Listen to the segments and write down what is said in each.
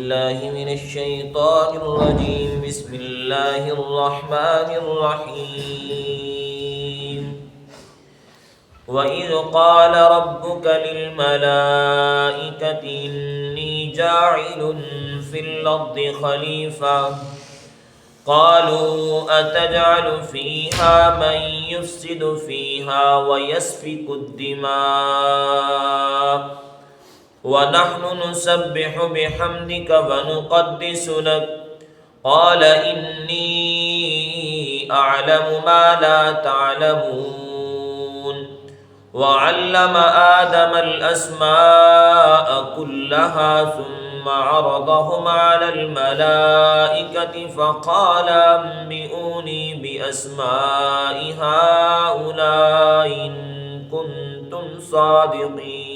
بالله من الشيطان الرجيم. بسم الله الرحمن الرحيم. وإذ قال ربك للملائكة إني جاعل في الأرض خليفة قالوا أتجعل فيها من يفسد فيها ويسفك الدماء ونحن نسبح بحمدك ونقدس لك قال إني أعلم ما لا تعلمون وعلم آدم الأسماء كلها ثم عرضهم على الملائكة فقال أنبئوني بأسماء هؤلاء إن كنتم صادقين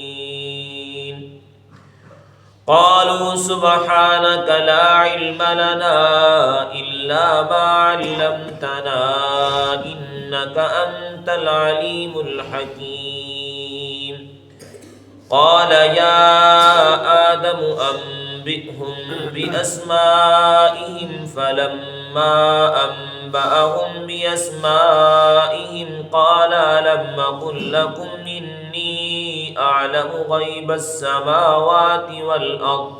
قالوا سبحانك لا علم لنا إلا ما علمتنا إنك أنت العليم الحكيم قال يا آدم أنبئهم بأسمائهم فلما أنبأهم بأسمائهم قال ألم أقل لكم إني أعلم غيب السماوات والأرض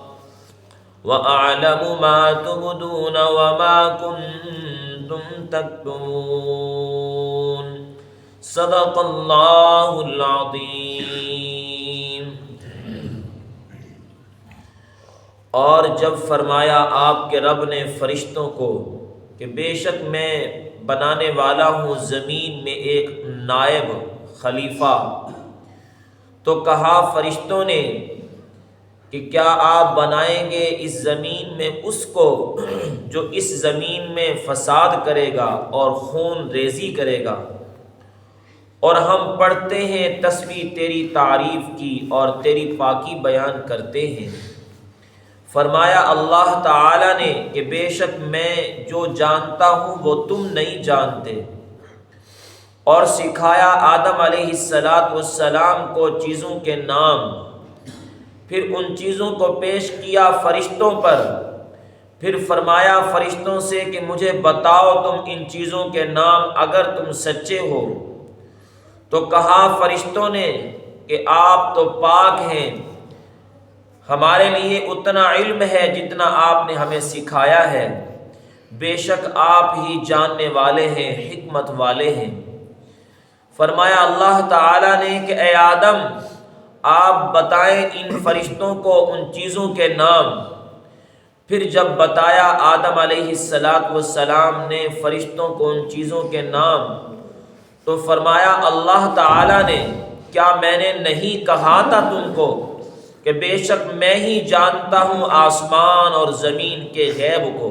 وأعلم ما تبدون وما كنتم تكتمون صدق اللہ العظیم. اور جب فرمایا آپ کے رب نے فرشتوں کو کہ بے شک میں بنانے والا ہوں زمین میں ایک نائب خلیفہ، تو کہا فرشتوں نے کہ کیا آپ بنائیں گے اس زمین میں اس کو جو اس زمین میں فساد کرے گا اور خون ریزی کرے گا؟ اور ہم پڑھتے ہیں تسبیح تیری تعریف کی اور تیری پاکی بیان کرتے ہیں. فرمایا اللہ تعالی نے کہ بے شک میں جو جانتا ہوں وہ تم نہیں جانتے، اور سکھایا آدم علیہ السلام کو چیزوں کے نام، پھر ان چیزوں کو پیش کیا فرشتوں پر، پھر فرمایا فرشتوں سے کہ مجھے بتاؤ تم ان چیزوں کے نام اگر تم سچے ہو. تو کہا فرشتوں نے کہ آپ تو پاک ہیں، ہمارے لیے اتنا علم ہے جتنا آپ نے ہمیں سکھایا ہے، بے شک آپ ہی جاننے والے ہیں، حکمت والے ہیں. فرمایا اللہ تعالی نے کہ اے آدم آپ بتائیں ان فرشتوں کو ان چیزوں کے نام. پھر جب بتایا آدم علیہ السلام نے فرشتوں کو ان چیزوں کے نام، تو فرمایا اللہ تعالی نے کیا میں نے نہیں کہا تھا تم کو کہ بے شک میں ہی جانتا ہوں آسمان اور زمین کے غیب کو،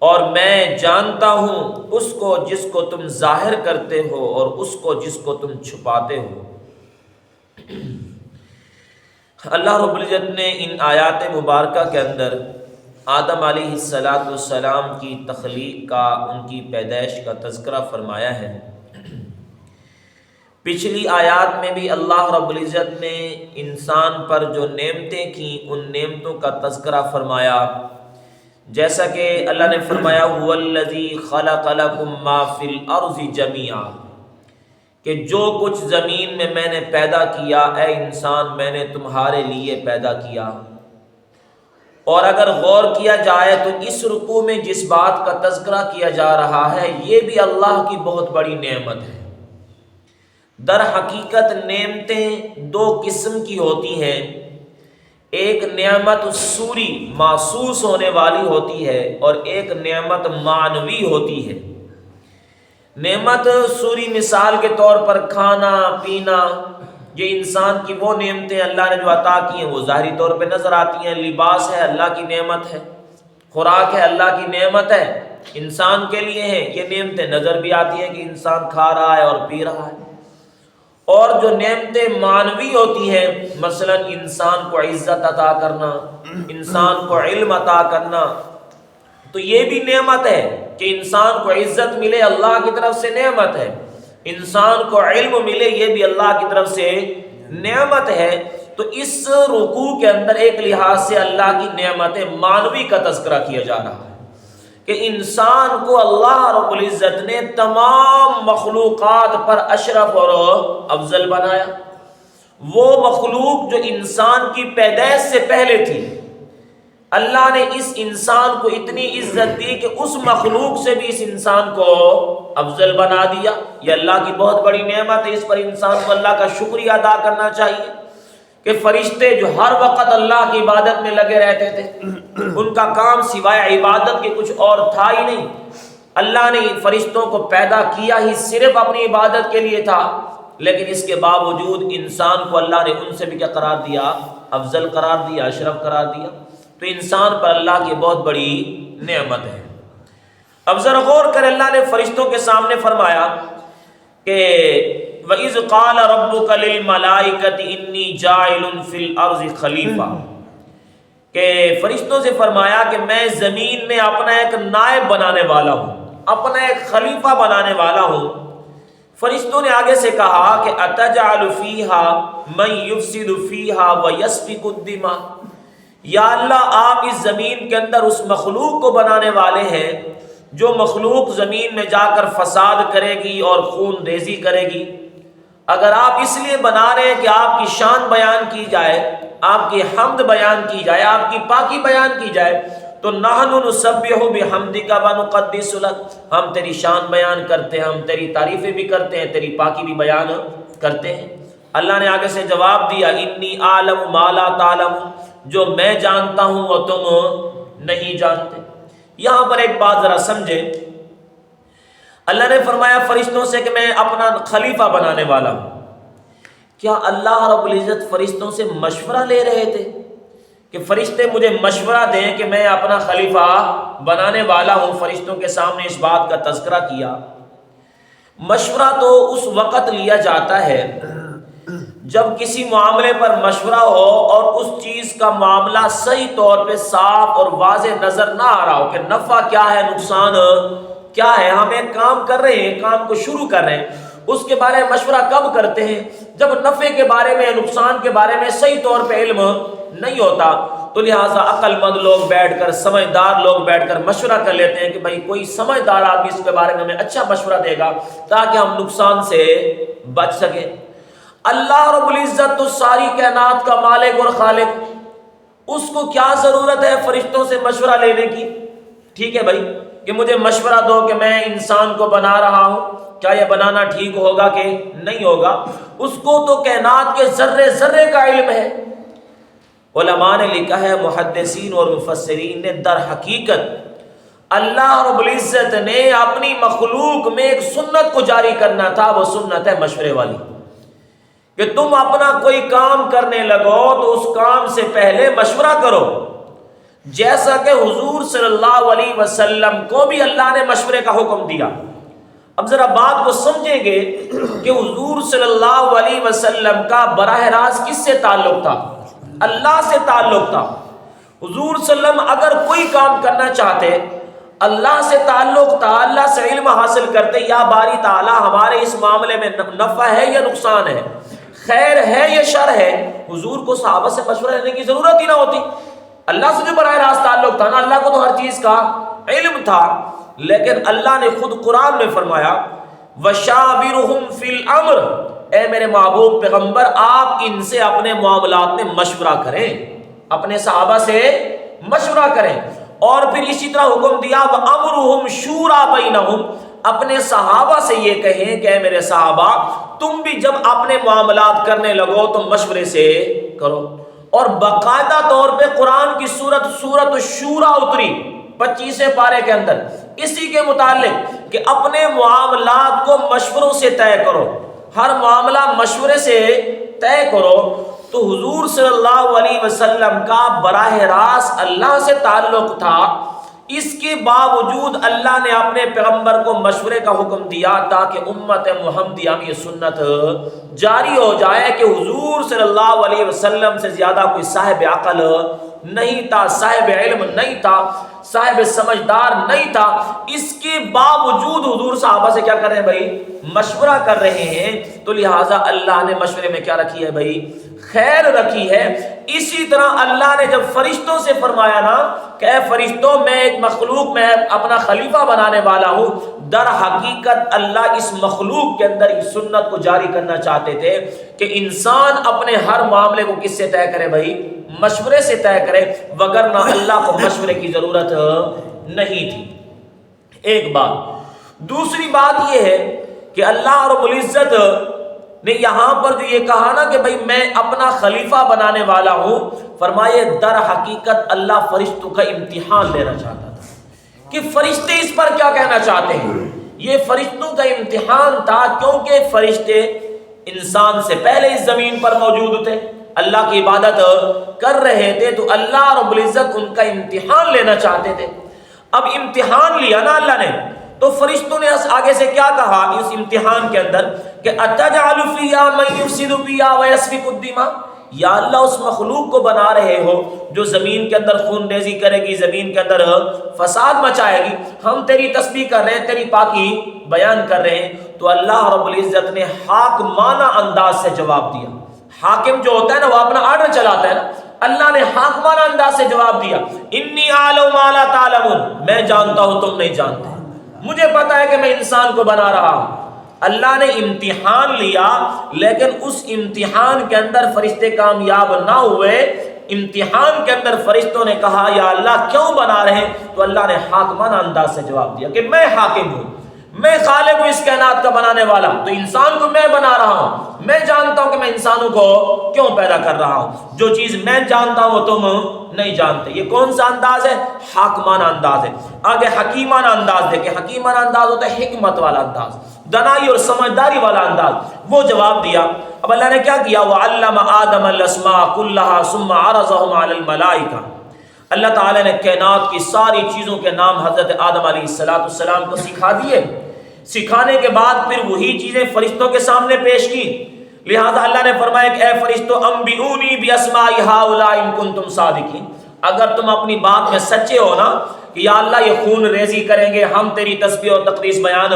اور میں جانتا ہوں اس کو جس کو تم ظاہر کرتے ہو اور اس کو جس کو تم چھپاتے ہو. اللہ رب العزت نے ان آیات مبارکہ کے اندر آدم علیہ السلام کی تخلیق کا، ان کی پیدائش کا تذکرہ فرمایا ہے. پچھلی آیات میں بھی اللہ رب العزت نے انسان پر جو نعمتیں کی ان نعمتوں کا تذکرہ فرمایا، جیسا کہ اللہ نے فرمایا هو الذی خلق لکم ما فی الارض جمیعا، کہ جو کچھ زمین میں میں نے پیدا کیا اے انسان میں نے تمہارے لیے پیدا کیا. اور اگر غور کیا جائے تو اس رکوع میں جس بات کا تذکرہ کیا جا رہا ہے یہ بھی اللہ کی بہت بڑی نعمت ہے. در حقیقت نعمتیں دو قسم کی ہوتی ہیں، ایک نعمت سوری محسوس ہونے والی ہوتی ہے اور ایک نعمت معنوی ہوتی ہے. نعمت سوری مثال کے طور پر کھانا پینا، یہ انسان کی وہ نعمتیں اللہ نے جو عطا کی ہیں وہ ظاہری طور پہ نظر آتی ہیں. لباس ہے اللہ کی نعمت ہے، خوراک ہے اللہ کی نعمت ہے، انسان کے لیے ہے. یہ نعمتیں نظر بھی آتی ہیں کہ انسان کھا رہا ہے اور پی رہا ہے. اور جو نعمتیں معنوی ہوتی ہیں، مثلا انسان کو عزت عطا کرنا، انسان کو علم عطا کرنا، تو یہ بھی نعمت ہے کہ انسان کو عزت ملے، اللہ کی طرف سے نعمت ہے. انسان کو علم ملے، یہ بھی اللہ کی طرف سے نعمت ہے. تو اس رکوع کے اندر ایک لحاظ سے اللہ کی نعمت معنوی کا تذکرہ کیا جا رہا ہے کہ انسان کو اللہ رب العزت نے تمام مخلوقات پر اشرف اور افضل بنایا۔ وہ مخلوق جو انسان کی پیدائش سے پہلے تھی، اللہ نے اس انسان کو اتنی عزت دی کہ اس مخلوق سے بھی اس انسان کو افضل بنا دیا۔ یہ اللہ کی بہت بڑی نعمت ہے، اس پر انسان کو اللہ کا شکریہ ادا کرنا چاہیے کہ فرشتے جو ہر وقت اللہ کی عبادت میں لگے رہتے تھے، ان کا کام سوائے عبادت کے کچھ اور تھا ہی نہیں۔ اللہ نے فرشتوں کو پیدا کیا ہی صرف اپنی عبادت کے لیے تھا، لیکن اس کے باوجود انسان کو اللہ نے ان سے بھی کیا قرار دیا؟ افضل قرار دیا، اشرف قرار دیا۔ تو انسان پر اللہ کی بہت بڑی نعمت ہے۔ اب ذرا غور کر، اللہ نے فرشتوں کے سامنے فرمایا کہ وَإِذْ قَالَ رَبُّكَ لِلْمَلَائِكَةِ إِنِّي جَاعِلٌ فِي الْأَرْضِ خَلِيفَةً، کہ فرشتوں سے فرمایا کہ میں زمین میں اپنا ایک نائب بنانے والا ہوں، اپنا ایک خلیفہ بنانے والا ہوں۔ فرشتوں نے آگے سے کہا کہ أَتَجْعَلُ فِيهَا مَن يُفْسِدُ فِيهَا وَيَسْفِكُ الدِّمَاءَ، یا اللہ آپ اس زمین کے اندر اس مخلوق کو بنانے والے ہیں جو مخلوق زمین میں جا کر فساد کرے گی اور خون ریزی کرے گی۔ اگر آپ اس لیے بنا رہے ہیں کہ آپ کی شان بیان کی جائے، آپ کی حمد بیان کی جائے، آپ کی پاکی بیان کی جائے، تو نحن نسبح بحمدک ونقدس لک، ہم تیری شان بیان کرتے ہیں، ہم تیری تعریفیں بھی کرتے ہیں، تیری پاکی بھی بیان کرتے ہیں۔ اللہ نے آگے سے جواب دیا انی اعلم ما لا تعلم، جو میں جانتا ہوں وہ تم نہیں جانتے۔ یہاں پر ایک بات ذرا سمجھے، اللہ نے فرمایا فرشتوں سے کہ میں اپنا خلیفہ بنانے والا ہوں۔ کیا اللہ رب العزت فرشتوں سے مشورہ لے رہے تھے کہ فرشتے مجھے مشورہ دیں کہ میں اپنا خلیفہ بنانے والا ہوں؟ فرشتوں کے سامنے اس بات کا تذکرہ کیا۔ مشورہ تو اس وقت لیا جاتا ہے جب کسی معاملے پر مشورہ ہو اور اس چیز کا معاملہ صحیح طور پہ صاف اور واضح نظر نہ آ رہا ہو کہ نفع کیا ہے، نقصان کیا ہے۔ ہم ایک کام کر رہے ہیں، کام کو شروع کر رہے ہیں، اس کے بارے میں مشورہ کب کرتے ہیں؟ جب نفع کے بارے میں، نقصان کے بارے میں صحیح طور پہ علم نہیں ہوتا۔ تو لہٰذا عقل مند لوگ بیٹھ کر، سمجھدار لوگ بیٹھ کر مشورہ کر لیتے ہیں کہ بھائی کوئی سمجھدار آدمی اس کے بارے میں ہمیں اچھا مشورہ دے گا تاکہ ہم نقصان سے بچ سکیں۔ اللہ رب العزت تو ساری کائنات کا مالک اور خالق، اس کو کیا ضرورت ہے فرشتوں سے مشورہ لینے کی؟ ٹھیک ہے بھائی کہ مجھے مشورہ دو کہ میں انسان کو بنا رہا ہوں، کیا یہ بنانا ٹھیک ہوگا کہ نہیں ہوگا؟ اس کو تو کائنات کے ذرے ذرے کا علم ہے۔ علماء نے لکھا ہے، محدثین اور مفسرین نے، در حقیقت اللہ رب العزت نے اپنی مخلوق میں ایک سنت کو جاری کرنا تھا، وہ سنت ہے مشورے والی، کہ تم اپنا کوئی کام کرنے لگو تو اس کام سے پہلے مشورہ کرو، جیسا کہ حضور صلی اللہ علیہ وسلم کو بھی اللہ نے مشورے کا حکم دیا۔ اب ذرا بات کو سمجھیں گے کہ حضور صلی اللہ علیہ وسلم کا براہ راست کس سے تعلق تھا؟ اللہ سے تعلق تھا۔ حضور صلی اللہ علیہ وسلم اگر کوئی کام کرنا چاہتے، اللہ سے تعلق تھا، اللہ سے علم حاصل کرتے، یا باری تعالی ہمارے اس معاملے میں نفع ہے یا نقصان ہے، خیر ہے یا شر ہے، حضور کو صحابہ سے مشورہ لینے کی ضرورت ہی نہ ہوتی۔ اللہ سے جو براہ راست تعلق تھا نا، اللہ کو تو ہر چیز کا علم تھا۔ لیکن اللہ نے خود قرآن میں فرمایا وَشَاوِرْهُمْ فِي الْأَمْرِ، اے میرے محبوب پیغمبر آپ ان سے اپنے معاملات میں مشورہ کریں، اپنے صحابہ سے مشورہ کریں۔ اور پھر اسی طرح حکم دیا وَأَمْرُهُمْ شُورَىٰ بَيْنَهُمْ، اپنے صحابہ سے یہ کہیں کہ اے میرے صحابہ تم بھی جب اپنے معاملات کرنے لگو تو مشورے سے کرو۔ اور باقاعدہ طور پہ قرآن کی سورت الشورى اتری 25 پارے کے اندر اسی کے متعلق کہ اپنے معاملات کو مشوروں سے طے کرو، ہر معاملہ مشورے سے طے کرو۔ تو حضور صلی اللہ علیہ وسلم کا براہ راست اللہ سے تعلق تھا، اس کے باوجود اللہ نے اپنے پیغمبر کو مشورے کا حکم دیا تاکہ امت محمدیہ میں یہ سنت جاری ہو جائے کہ حضور صلی اللہ علیہ وسلم سے زیادہ کوئی صاحب عقل نہیں تھا، صاحب علم نہیں تھا، صاحب سمجھدار نہیں تھا۔ اس کے باوجود حضور صحابہ سے کیا کر رہے ہیں بھائی؟ مشورہ کر رہے ہیں۔ تو لہٰذا اللہ نے مشورے میں کیا رکھی ہے بھائی؟ خیر رکھی ہے، اسی طرح اللہ نے جب فرشتوں سے فرمایا نا کہ اے فرشتوں میں ایک مخلوق میں اپنا خلیفہ بنانے والا ہوں، در حقیقت اللہ اس مخلوق کے اندر اس سنت کو جاری کرنا چاہتے تھے کہ انسان اپنے ہر معاملے کو کس سے طے کرے بھائی؟ مشورے سے طے کرے، وگرنہ اللہ کو مشورے کی ضرورت نہیں تھی۔ ایک بات۔ دوسری بات یہ ہے کہ اللہ رب العزت نے یہاں پر جو یہ کہا نا کہ بھئی میں اپنا خلیفہ بنانے والا ہوں، فرمائے در حقیقت اللہ فرشتوں کا امتحان لینا چاہتا تھا کہ فرشتے اس پر کیا کہنا چاہتے ہیں۔ یہ فرشتوں کا امتحان تھا کیونکہ فرشتے انسان سے پہلے اس زمین پر موجود تھے، اللہ کی عبادت کر رہے تھے، تو اللہ رب العزت ان کا امتحان لینا چاہتے تھے۔ اب امتحان لیا نا اللہ نے، تو فرشتوں نے آگے سے کیا کہا اس امتحان کے اندر کہ اتجعل فیہا من یفسد فیہا ویسفک الدماء، یا اللہ اس مخلوق کو بنا رہے ہو جو زمین کے اندر خون ریزی کرے گی، زمین کے اندر فساد مچائے گی، ہم تیری تسبیح کر رہے ہیں، تیری پاکی بیان کر رہے ہیں۔ تو اللہ رب العزت نے حاکمانہ انداز سے جواب دیا۔ حاکم جو ہوتا ہے نا وہ اپنا آرڈر چلاتا ہے نا، اللہ نے حاکمانہ انداز سے جواب دیا، انی اعلم ما لا تعلمون، میں جانتا ہوں تم نہیں جانتے، مجھے پتا ہے کہ میں انسان کو بنا رہا ہوں۔ اللہ نے امتحان لیا، لیکن اس امتحان کے اندر فرشتے کامیاب نہ ہوئے۔ امتحان کے اندر فرشتوں نے کہا یا اللہ کیوں بنا رہے ہیں؟ تو اللہ نے حاکمانہ انداز سے جواب دیا کہ میں حاکم ہوں، میں خالق ہوں اس کائنات کا بنانے والا، تو انسان کو میں بنا رہا ہوں، میں جانتا ہوں کہ میں انسانوں کو کیوں پیدا کر رہا ہوں، جو چیز میں جانتا ہوں وہ تم نہیں جانتے۔ یہ کون سا انداز ہے؟ حاکمانہ انداز ہے۔ آگے حکیمانہ انداز دیکھیں، حکیمانہ انداز ہوتا ہے حکمت والا انداز، دانائی اور سمجھداری والا انداز، وہ جواب دیا۔ اب اللہ نے کیا کیا؟ وَعَلَّمَ آدَمَ الْأَسْمَاءَ كُلَّهَا ثُمَّ عَرَضَهُمْ عَلَى الْمَلَائِكَةِ، اللہ تعالیٰ نے کائنات کی ساری چیزوں کے نام حضرت آدم علیہ السلام کو سکھا دیے۔ سکھانے کے بعد پھر وہی چیزیں فرشتوں کے سامنے پیش کی۔ لہذا اللہ نے فرمایا کہ اے فرشتوں انبئونی باسماء ہؤلاء ان کنتم صادقین، اگر تم اپنی بات میں سچے ہو نا کہ یا اللہ یہ خون ریزی کریں گے، ہم تیری تسبیح اور تقدیس بیان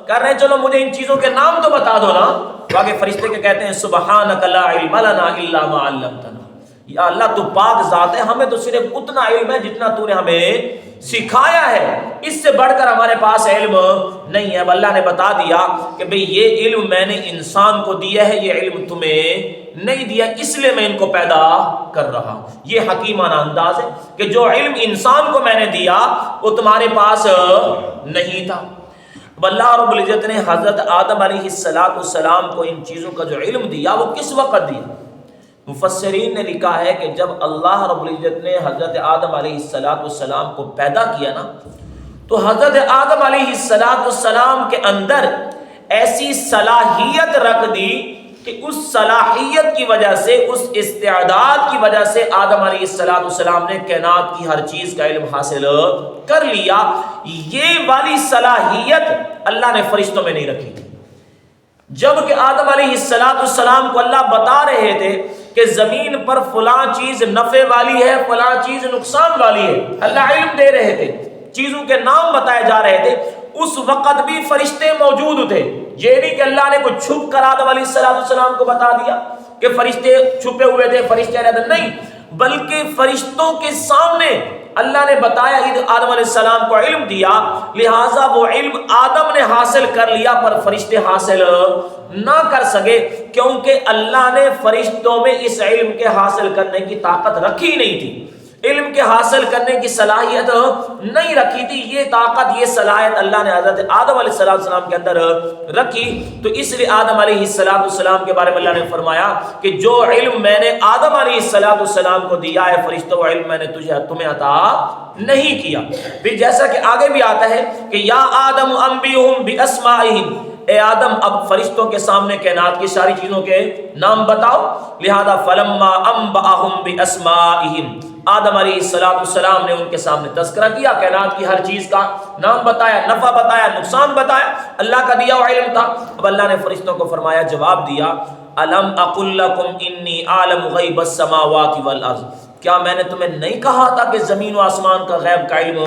کر رہے ہیں، چلو مجھے ان چیزوں کے نام تو بتا دو نا۔ تو آگے فرشتے کے کہتے ہیں سبحانک لا علم لنا الا ما علمتنا، یا اللہ تو پاک ذات ہے، ہمیں تو صرف اتنا علم ہے جتنا تو نے ہمیں سکھایا ہے، اس سے بڑھ کر ہمارے پاس علم نہیں ہے۔ اب اللہ نے بتا دیا کہ بھئی یہ علم میں نے انسان کو دیا ہے، یہ علم تمہیں نہیں دیا، اس لیے میں ان کو پیدا کر رہا ہوں۔ یہ حکیمانہ انداز ہے کہ جو علم انسان کو میں نے دیا وہ تمہارے پاس نہیں تھا۔ اب اللہ رب العزت نے حضرت آدم علیہ السلام کو ان چیزوں کا جو علم دیا وہ کس وقت دیا؟ مفسرین نے لکھا ہے کہ جب اللہ رب العزت نے حضرت آدم علیہ السلام کو پیدا کیا نا، تو حضرت آدم علیہ السلام کے اندر ایسی صلاحیت رکھ دی کہ اس صلاحیت کی وجہ سے، اس استعداد کی وجہ سے آدم علیہ السلام نے کائنات کی ہر چیز کا علم حاصل کر لیا۔ یہ والی صلاحیت اللہ نے فرشتوں میں نہیں رکھی تھی۔ جب کہ آدم علیہ السلام کو اللہ بتا رہے تھے کہ زمین پر فلاں چیز نفع والی ہے، فلاں چیز نقصان والی ہے، اللہ علم دے رہے تھے، چیزوں کے نام بتائے جا رہے تھے، اس وقت بھی فرشتے موجود تھے۔ یہ نہیں کہ اللہ نے کوئی چھپ کر آدم علیہ السلام کو بتا دیا کہ فرشتے چھپے ہوئے تھے، فرشتے رہتے نہیں، بلکہ فرشتوں کے سامنے اللہ نے بتایا، آدم علیہ السلام کو علم دیا، لہٰذا وہ علم آدم نے حاصل کر لیا پر فرشتے حاصل نہ کر سکے، کیونکہ اللہ نے فرشتوں میں اس علم کے حاصل کرنے کی طاقت رکھی نہیں تھی، علم کے حاصل کرنے کی صلاحیت نہیں رکھی تھی۔ یہ طاقت، یہ صلاحیت اللہ نے حضرت آدم علیہ السلام کے اندر رکھی، تو اس لیے آدم علیہ السلام کے بارے میں اللہ نے فرمایا کہ جو علم میں نے آدم علیہ السلام کو دیا ہے فرشتوں، وہ علم میں نے تمہیں عطا نہیں کیا۔ پھر جیسا کہ آگے بھی آتا ہے کہ یا آدم انبئہم باسمائہم، اے آدم اب فرشتوں کے سامنے کائنات کی ساری چیزوں کے نام بتاؤ۔ لہذا فلما انبأہم باسمائہم، آدم علیہ السلام نے ان کے سامنے تذکرہ کیا، کائنات کی ہر چیز کا نام بتایا، نفع بتایا، نقصان بتایا، اللہ کا دیا ہوا علم تھا۔ اب اللہ نے فرشتوں کو فرمایا، جواب دیا، الم اقل لکم انی اعلم غیب السماوات والارض، کیا میں نے تمہیں نہیں کہا تھا کہ زمین و آسمان کا غیب کا علم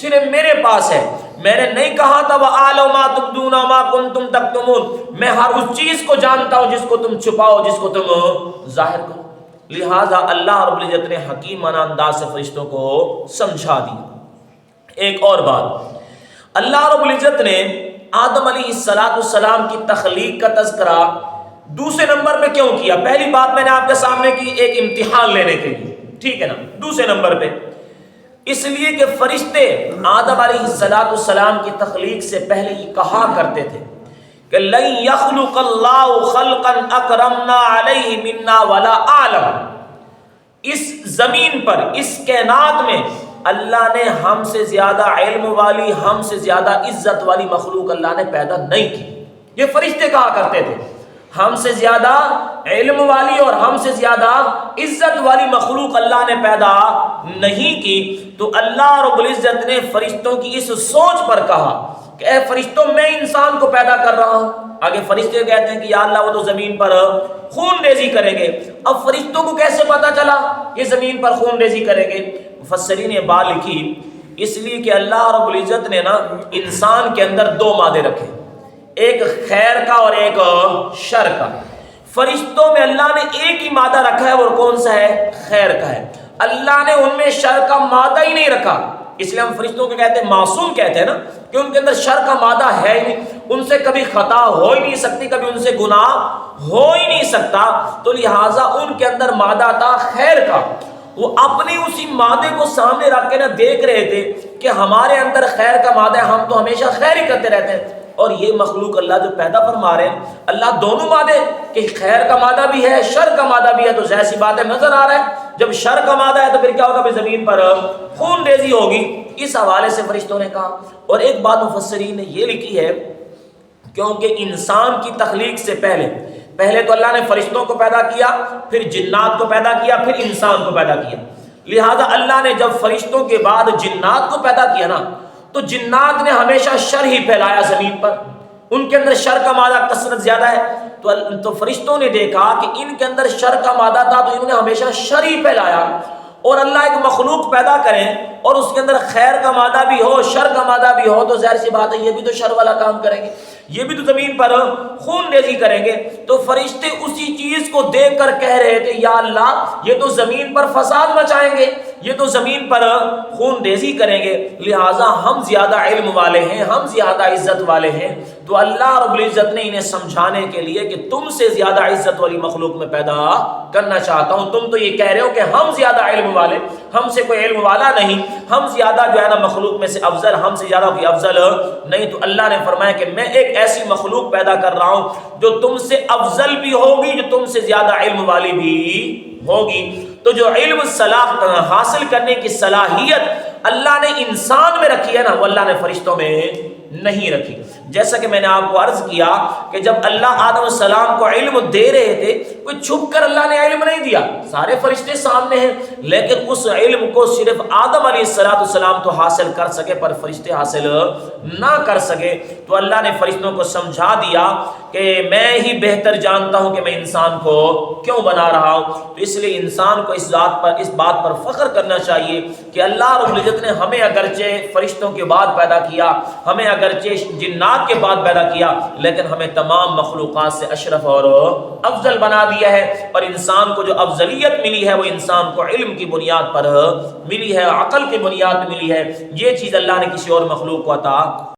صرف میرے پاس ہے، میں نے نہیں کہا تھا وَأَعْلَمُ مَا تُبْدُونَ وَمَا كُنتُمْ تَكْتُمُونَ، میں ہر اس چیز کو جانتا ہوں جس کو تم چھپاؤ، جس کو تم ظاہر کرو۔ لہٰذا اللہ رب العزت نے حکیمانہ انداز سے فرشتوں کو سمجھا دیا۔ ایک اور بات، اللہ رب العزت نے آدم علیہ السلام کی تخلیق کا تذکرہ دوسرے نمبر پہ کیوں کیا؟ پہلی بات میں نے آپ کے سامنے کی ایک امتحان لینے کے لیے، ٹھیک ہے نا۔ دوسرے نمبر پہ اس لیے کہ فرشتے آدم علیہ السلام کی تخلیق سے پہلے یہ کہا کرتے تھے کہ لن یخلق اللہ خلقا اکرمنا علیہ منا ولا اعلم، اس زمین پر، اس کائنات میں اللہ نے ہم سے زیادہ علم والی، ہم سے زیادہ عزت والی مخلوق اللہ نے پیدا نہیں کی۔ یہ فرشتے کہا کرتے تھے ہم سے زیادہ علم والی اور ہم سے زیادہ عزت والی مخلوق اللہ نے پیدا نہیں کی۔ تو اللہ رب العزت نے فرشتوں کی اس سوچ پر کہا کہ اے فرشتوں، میں انسان کو پیدا کر رہا ہوں۔ آگے فرشتے کہتے ہیں کہ یا اللہ وہ تو زمین پر خون ریزی کریں گے۔ اب فرشتوں کو کیسے پتا چلا کہ زمین پر خون ریزی کریں گے؟ مفسرین نے بات لکھی اس لیے کہ اللہ رب العزت نے نا انسان کے اندر دو مادے رکھے، ایک خیر کا اور ایک شر کا۔ فرشتوں میں اللہ نے ایک ہی مادہ رکھا ہے، اور کون سا ہے؟ خیر کا ہے۔ اللہ نے ان میں شر کا مادہ ہی نہیں رکھا، اس لیے ہم فرشتوں کو کہتے ہیں معصوم کہتے ہیں نا، کہ ان کے اندر شر کا مادہ ہے ہی نہیں، ان سے کبھی خطا ہو ہی نہیں سکتی، کبھی ان سے گناہ ہو ہی نہیں سکتا۔ تو لہٰذا ان کے اندر مادہ تھا خیر کا۔ وہ اپنے اسی مادے کو سامنے رکھ کے نہ دیکھ رہے تھے کہ ہمارے اندر خیر کا مادہ ہے، ہم تو ہمیشہ خیر ہی کرتے رہتے ہیں، اور یہ مخلوق اللہ جو پیدا فرما رہے ہیں، اللہ دونوں مادے کہ خیر کا مادہ بھی ہے، شر کا مادہ بھی ہے، تو ظاہر سی بات ہے نظر آ رہا ہے جب شر کا مادہ ہے تو پھر کیا ہوگا؟ پھر زمین پر خون ریزی ہوگی۔ اس حوالے سے فرشتوں نے کہا۔ اور ایک بات مفسرین نے یہ لکھی ہے، کیونکہ انسان کی تخلیق سے پہلے تو اللہ نے فرشتوں کو پیدا کیا، پھر جنات کو پیدا کیا، پھر انسان کو پیدا کیا۔ لہذا اللہ نے جب فرشتوں کے بعد جنات کو پیدا کیا نا، تو جنات نے ہمیشہ شر ہی پھیلایا زمین پر، ان کے اندر شر کا مادہ کثرت زیادہ ہے۔ تو فرشتوں نے دیکھا کہ ان کے اندر شر کا مادہ تھا، تو انہوں نے ہمیشہ شر ہی پھیلایا۔ اور اللہ ایک مخلوق پیدا کریں اور اس کے اندر خیر کا مادہ بھی ہو، شر کا مادہ بھی ہو، تو ظاہر سی بات ہے یہ بھی تو شر والا کام کریں گے، یہ بھی تو زمین پر خون ریزی کریں گے۔ تو فرشتے اسی چیز کو دیکھ کر کہہ رہے تھے یا اللہ یہ تو زمین پر فساد مچائیں گے، یہ تو زمین پر خون ریزی کریں گے، لہٰذا ہم زیادہ علم والے ہیں، ہم زیادہ عزت والے ہیں۔ تو اللہ رب العزت نے انہیں سمجھانے کے لیے کہ تم سے زیادہ عزت والی مخلوق میں پیدا کرنا چاہتا ہوں، تم تو یہ کہہ رہے ہو کہ ہم زیادہ علم والے، ہم سے کوئی علم والا نہیں، ہم زیادہ جو ہے نا مخلوق میں سے افضل، ہم سے زیادہ کوئی افضل نہیں۔ تو اللہ نے فرمایا کہ میں ایک ایسی مخلوق پیدا کر رہا ہوں جو تم سے افضل بھی ہوگی، جو تم سے زیادہ علم والی بھی ہوگی۔ تو جو علم حاصل کرنے کی صلاحیت اللہ نے انسان میں رکھی ہے نا، وہ اللہ نے فرشتوں میں نہیں رکھی۔ جیسا کہ میں نے آپ کو عرض کیا کہ جب اللہ آدم السلام کو علم دے رہے تھے، کوئی چھپ کر اللہ نے علم نہیں دیا، سارے فرشتے سامنے ہیں، لیکن اس علم کو صرف آدم علیہ السلام تو حاصل کر سکے، پر فرشتے حاصل نہ کر سکے۔ تو اللہ نے فرشتوں کو سمجھا دیا کہ میں ہی بہتر جانتا ہوں کہ میں انسان کو کیوں بنا رہا ہوں۔ تو اس لیے انسان کو اس بات پر فخر کرنا چاہیے کہ اللہ رب العزت نے ہمیں اگرچہ فرشتوں کے بعد پیدا کیا، ہمیں اگرچہ جنات کے بعد پیدا کیا، لیکن ہمیں تمام مخلوقات سے اشرف اور افضل بنا دیا ہے۔ اور انسان کو جو افضلیت ملی ہے وہ انسان کو علم کی بنیاد پر ملی ہے، عقل کی بنیاد پر ملی ہے۔ یہ چیز اللہ نے کسی اور مخلوق کو عطا